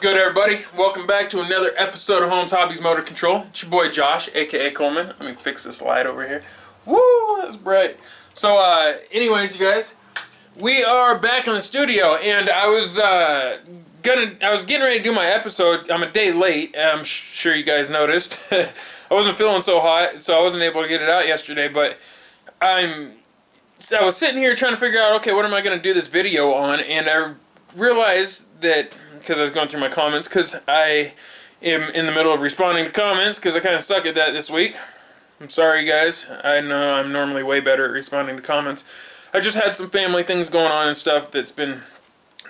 good, everybody? Welcome back to another episode of Holmes Hobbies Motor Control. It's your boy Josh, aka Coleman. Let me fix this light over here. Woo, that's bright. So, anyways, you guys, we are back in the studio, and I was getting ready to do my episode. I'm a day late. I'm sure you guys noticed. I wasn't feeling so hot, so I wasn't able to get it out yesterday. But I was sitting here trying to figure out, okay, what am I going to do this video on? And I realized that, because I was going through my comments, because I am in the middle of responding to comments, because I kind of suck at that this week. I'm sorry, guys. I know I'm normally way better at responding to comments. I just had some family things going on and stuff that's been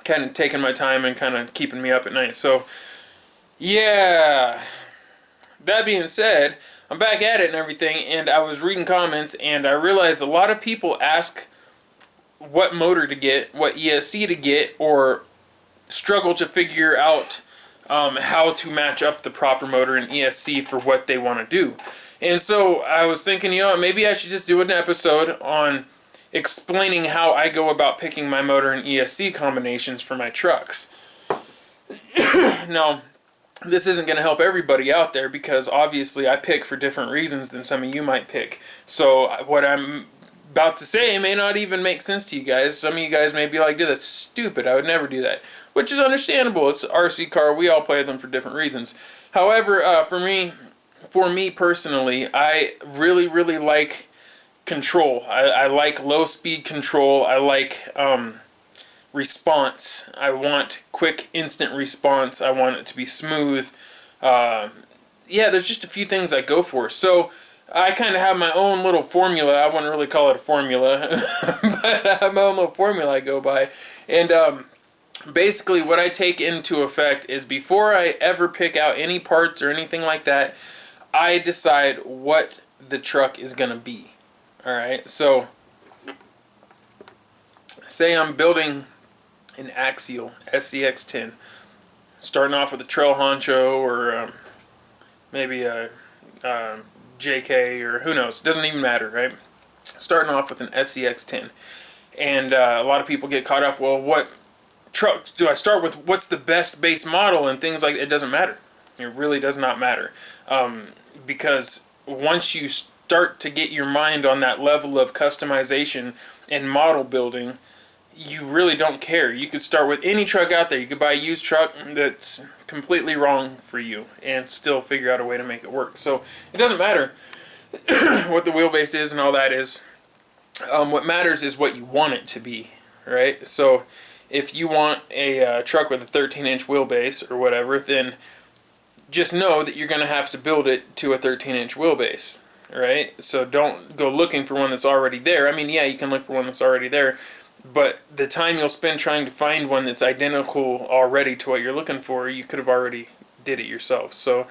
kind of taking my time and kind of keeping me up at night. So, yeah. That being said, I'm back at it and everything, and I was reading comments, and I realized a lot of people ask what motor to get, what ESC to get, or struggle to figure out how to match up the proper motor and ESC for what they want to do. And so I was thinking, you know what, maybe I should just do an episode on explaining how I go about picking my motor and ESC combinations for my trucks. Now, this isn't going to help everybody out there, because obviously I pick for different reasons than some of you might pick. So what I'm about to say may not even make sense to you guys. Some of you guys may be like, dude, that's stupid. I would never do that. Which is understandable. It's an RC car. We all play them for different reasons. However, for me personally, I really like control. I like low speed control. I like response. I want quick, instant response. I want it to be smooth. Yeah, there's just a few things I go for. So I kind of have my own little formula. I wouldn't really call it a formula, but I have my own little formula I go by. And basically what I take into effect is, before I ever pick out any parts or anything like that, I decide what the truck is going to be. Alright, so say I'm building an Axial SCX10, starting off with a Trail Honcho, or maybe a JK, or who knows, doesn't even matter, right? Starting off with an SCX10, and a lot of people get caught up, well, what truck do I start with? What's the best base model and things like that? It doesn't matter. It really does not matter, because once you start to get your mind on that level of customization and model building, you really don't care. You could start with any truck out there. You could buy a used truck that's completely wrong for you and still figure out a way to make it work. So it doesn't matter what the wheelbase is and all that is. What matters is what you want it to be, right? So if you want a truck with a 13-inch wheelbase or whatever, then just know that you're going to have to build it to a 13-inch wheelbase, right? So don't go looking for one that's already there. I mean, yeah, you can look for one that's already there, but the time you'll spend trying to find one that's identical already to what you're looking for, you could have already did it yourself. So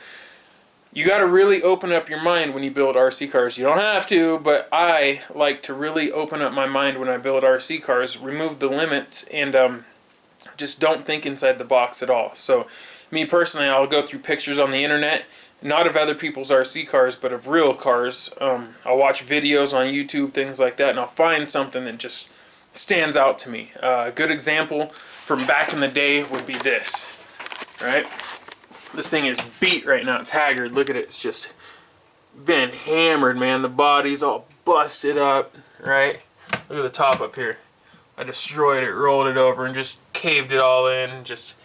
you got to really open up your mind when you build RC cars. You don't have to, but I like to really open up my mind when I build RC cars, remove the limits, and just don't think inside the box at all. So me personally, I'll go through pictures on the internet, not of other people's RC cars, but of real cars. I'll watch videos on YouTube, things like that, and I'll find something that just stands out to me. A good example from back in the day would be this, right? This thing is beat right now. It's haggard. Look at it. It's just been hammered, man. The body's all busted up, right? Look at the top up here. I destroyed it, rolled it over, and just caved it all in. Just,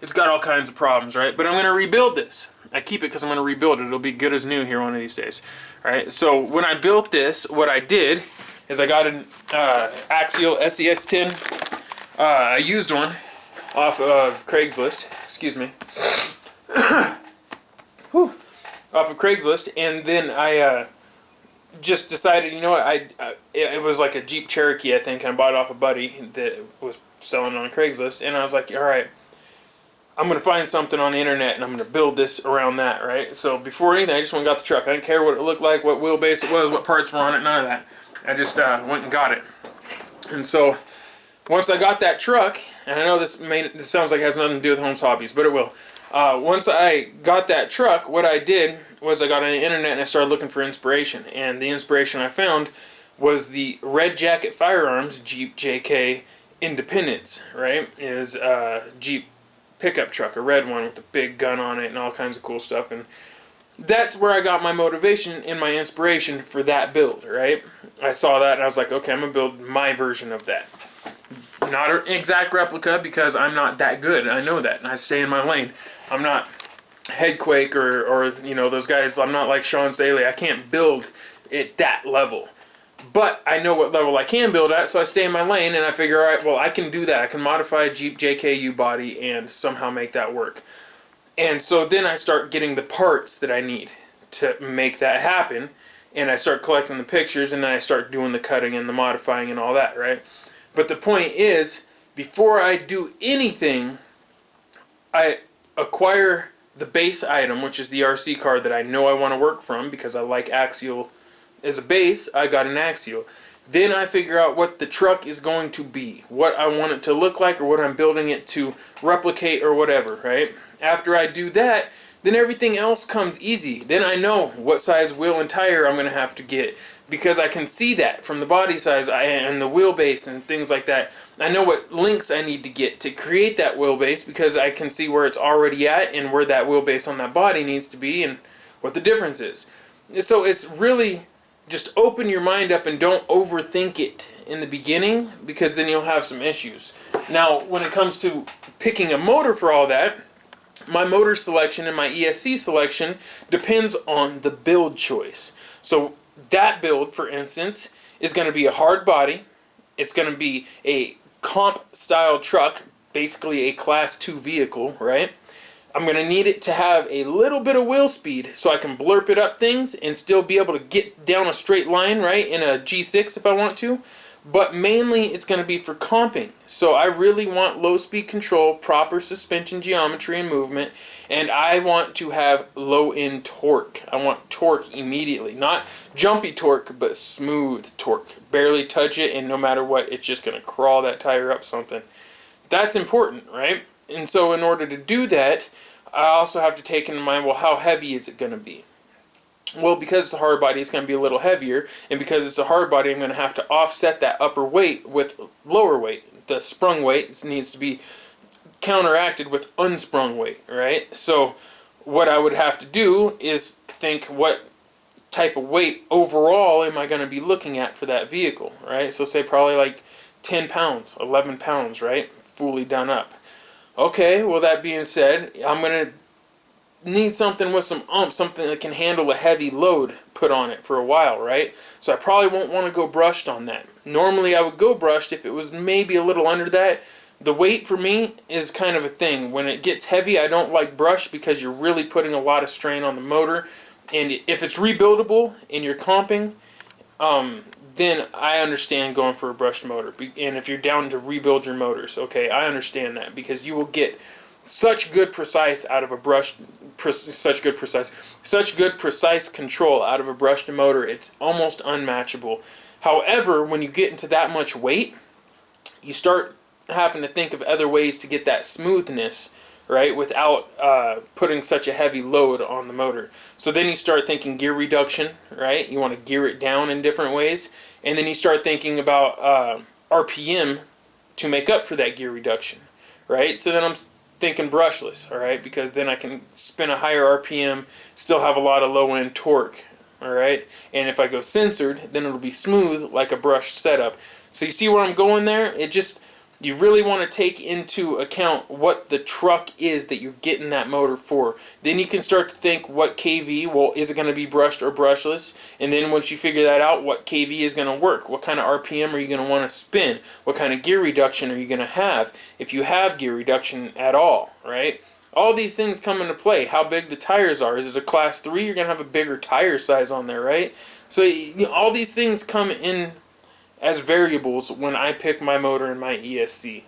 it's got all kinds of problems, right? But I'm going to rebuild this. I keep it because I'm going to rebuild it. It'll be good as new here one of these days, right? So when I built this, what I did is I got an Axial SCX10, a used one, off of Craigslist. Excuse me. Whew. Off of Craigslist, and then I just decided, you know what, it was like a Jeep Cherokee, I think, and I bought it off a buddy that was selling on Craigslist, and I was like, alright, I'm going to find something on the internet, and I'm going to build this around that, right? So before anything, I just went and got the truck. I didn't care what it looked like, what wheelbase it was, what parts were on it, none of that. I just went and got it. And so once I got that truck, and I know this sounds like it has nothing to do with Holmes Hobbies, but it will. Once I got that truck, what I did was I got on the internet and I started looking for inspiration. And the inspiration I found was the Red Jacket Firearms Jeep JK Independence, right? Is Jeep pickup truck, a red one with a big gun on it and all kinds of cool stuff. And that's where I got my motivation and my inspiration for that build, right? I saw that and I was like, okay, I'm going to build my version of that. Not an exact replica because I'm not that good. I know that. And I stay in my lane. I'm not Headquake or you know, those guys. I'm not like Sean Staley. I can't build at that level. But I know what level I can build at, so I stay in my lane and I figure, all right, well, I can do that. I can modify a Jeep JKU body and somehow make that work. And so then I start getting the parts that I need to make that happen. And I start collecting the pictures, and then I start doing the cutting and the modifying and all that, right? But the point is, before I do anything, I acquire the base item, which is the RC card that I know I want to work from because I like axial as a base. I got an axial. Then I figure out what the truck is going to be, what I want it to look like, or what I'm building it to replicate or whatever, right? After I do that, then everything else comes easy. Then I know what size wheel and tire I'm going to have to get because I can see that from the body size and the wheelbase and things like that. I know what links I need to get to create that wheelbase because I can see where it's already at and where that wheelbase on that body needs to be and what the difference is. So it's really just open your mind up and don't overthink it in the beginning because then you'll have some issues. Now, when it comes to picking a motor for all that, my motor selection and my ESC selection depends on the build choice. So that build, for instance, is going to be a hard body. It's going to be a comp style truck, basically a class 2 vehicle, right? I'm going to need it to have a little bit of wheel speed so I can blurp it up things and still be able to get down a straight line, right, in a G6 if I want to. But mainly it's going to be for comping. So I really want low speed control, proper suspension geometry and movement, and I want to have low end torque. I want torque immediately. Not jumpy torque, but smooth torque. Barely touch it, and no matter what, it's just going to crawl that tire up something. That's important, right? And so in order to do that, I also have to take into mind, well, how heavy is it going to be? Well, because it's a hard body, it's going to be a little heavier, and because it's a hard body, I'm going to have to offset that upper weight with lower weight. The sprung weight needs to be counteracted with unsprung weight, right? So what I would have to do is think, what type of weight overall am I going to be looking at for that vehicle, right? So say probably like 10 pounds, 11 pounds, right? Fully done up. Okay, well, that being said, I'm going to need something with some something that can handle a heavy load put on it for a while, right? So I probably won't want to go brushed on that. Normally I would go brushed if it was maybe a little under that. The weight for me is kind of a thing. When it gets heavy, I don't like brushed because you're really putting a lot of strain on the motor. And if it's rebuildable and you're comping, then I understand going for a brushed motor. And if you're down to rebuild your motors, okay, I understand that because you will get such good precise out of a brushed, such good precise control out of a brushed motor. It's almost unmatchable. However, when you get into that much weight, you start having to think of other ways to get that smoothness, right, without putting such a heavy load on the motor. So then you start thinking gear reduction, right? You want to gear it down in different ways, and then you start thinking about RPM to make up for that gear reduction, right? So then I'm thinking brushless, all right, because then I can spin a higher RPM, still have a lot of low end torque, all right, and if I go censored, then it'll be smooth like a brushed setup. So you see where I'm going there? It just, you really want to take into account what the truck is that you're getting that motor for. Then you can start to think what KV, well, is it going to be brushed or brushless? And then once you figure that out, what KV is going to work? What kind of RPM are you going to want to spin? What kind of gear reduction are you going to have, if you have gear reduction at all, right? All these things come into play. How big the tires are. Is it a class 3? You're going to have a bigger tire size on there, right? So you know, all these things come in as variables when I pick my motor and my ESC.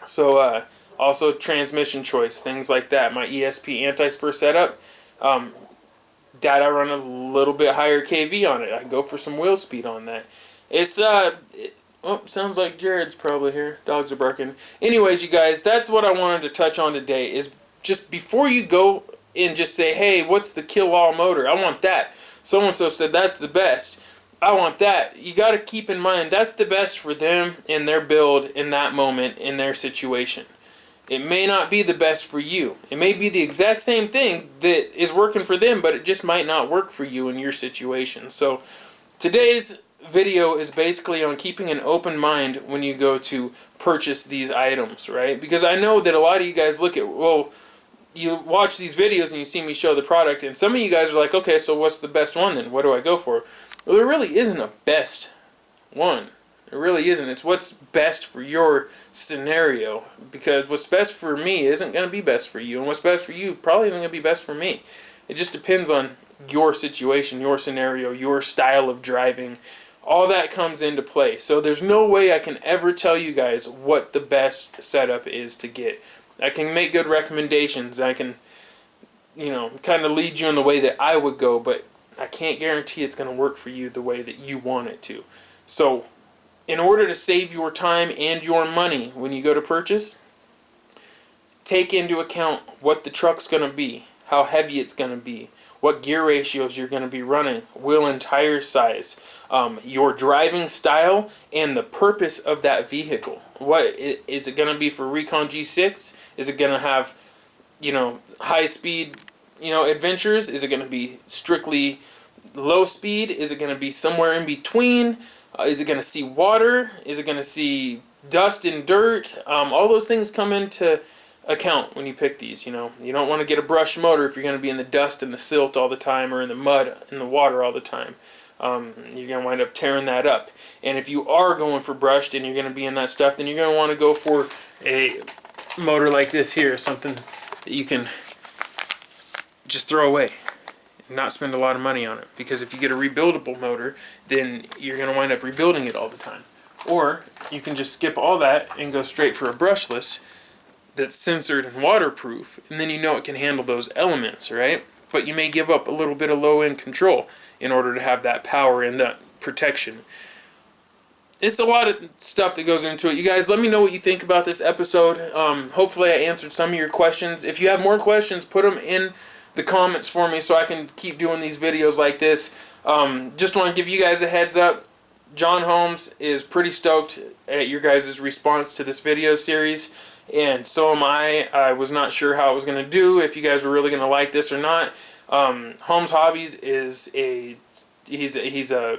So also transmission choice, things like that. My ESP anti-spur setup, that I run a little bit higher KV on it. I go for some wheel speed on that. It's oh, sounds like Jared's probably here. Dogs are barking. Anyways, you guys, that's what I wanted to touch on today. Is just before you go and just say, hey, what's the kill-all motor? I want that. So-and-so said that's the best. I want that. You got to keep in mind that's the best for them and their build in that moment, in their situation. It may not be the best for you. It may be the exact same thing that is working for them, but it just might not work for you in your situation. So today's video is basically on keeping an open mind when you go to purchase these items, right? Because I know that a lot of you guys look at, well, you watch these videos and you see me show the product, and some of you guys are like, okay, so what's the best one then? What do I go for? Well, there really isn't a best one. It really isn't. It's what's best for your scenario, because what's best for me isn't going to be best for you, and what's best for you probably isn't going to be best for me. It just depends on your situation, your scenario, your style of driving. All that comes into play. So there's no way I can ever tell you guys what the best setup is to get. I can make good recommendations. I can, kind of lead you in the way that I would go, but I can't guarantee it's going to work for you the way that you want it to. So in order to save your time and your money when you go to purchase, take into account what the truck's going to be, how heavy it's going to be, what gear ratios you're going to be running, wheel and tire size, your driving style, and the purpose of that vehicle. What is it going to be for Recon G6? Is it going to have, high speed, adventures? Is it going to be strictly low speed? Is it going to be somewhere in between? Is it going to see water? Is it going to see dust and dirt? All those things come into account when you pick these. You don't want to get a brushed motor if you're going to be in the dust and the silt all the time, or in the mud and the water all the time. You're going to wind up tearing that up. And if you are going for brushed and you're going to be in that stuff, then you're going to want to go for a motor like this here, something that you can just throw away, not spend a lot of money on it. Because if you get a rebuildable motor, then you're going to wind up rebuilding it all the time. Or you can just skip all that and go straight for a brushless that's censored and waterproof, and then it can handle those elements, right? But you may give up a little bit of low-end control in order to have that power and that protection. It's a lot of stuff that goes into it. You guys, let me know what you think about this episode. Hopefully I answered some of your questions. If you have more questions, put them in the comments for me so I can keep doing these videos like this. Just want to give you guys a heads up. John Holmes is pretty stoked at your guys' response to this video series, and so am I. I was not sure how it was going to do, if you guys were really going to like this or not. Holmes Hobbies is he's a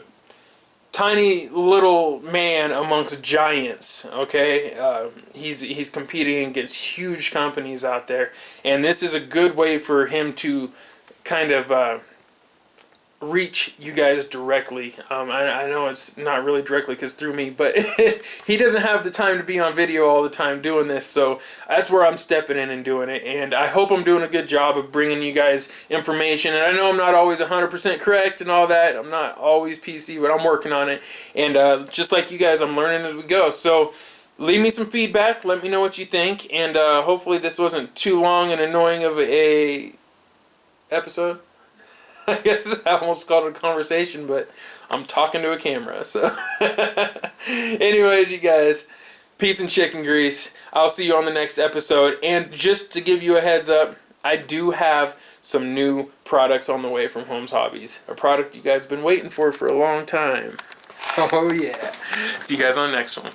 tiny little man amongst giants, okay? He's competing against huge companies out there, and this is a good way for him to kind of reach you guys directly. I know it's not really directly because through me, but he doesn't have the time to be on video all the time doing this, so that's where I'm stepping in and doing it, and I hope I'm doing a good job of bringing you guys information. And I know I'm not always 100% correct and all that. I'm not always PC, but I'm working on it, and just like you guys, I'm learning as we go. So leave me some feedback, let me know what you think, and hopefully this wasn't too long and annoying of a episode. I guess I almost called it a conversation, but I'm talking to a camera. So anyways, you guys, peace and chicken grease. I'll see you on the next episode. And just to give you a heads up, I do have some new products on the way from Holmes Hobbies. A product you guys have been waiting for a long time. Oh yeah. See you guys on the next one.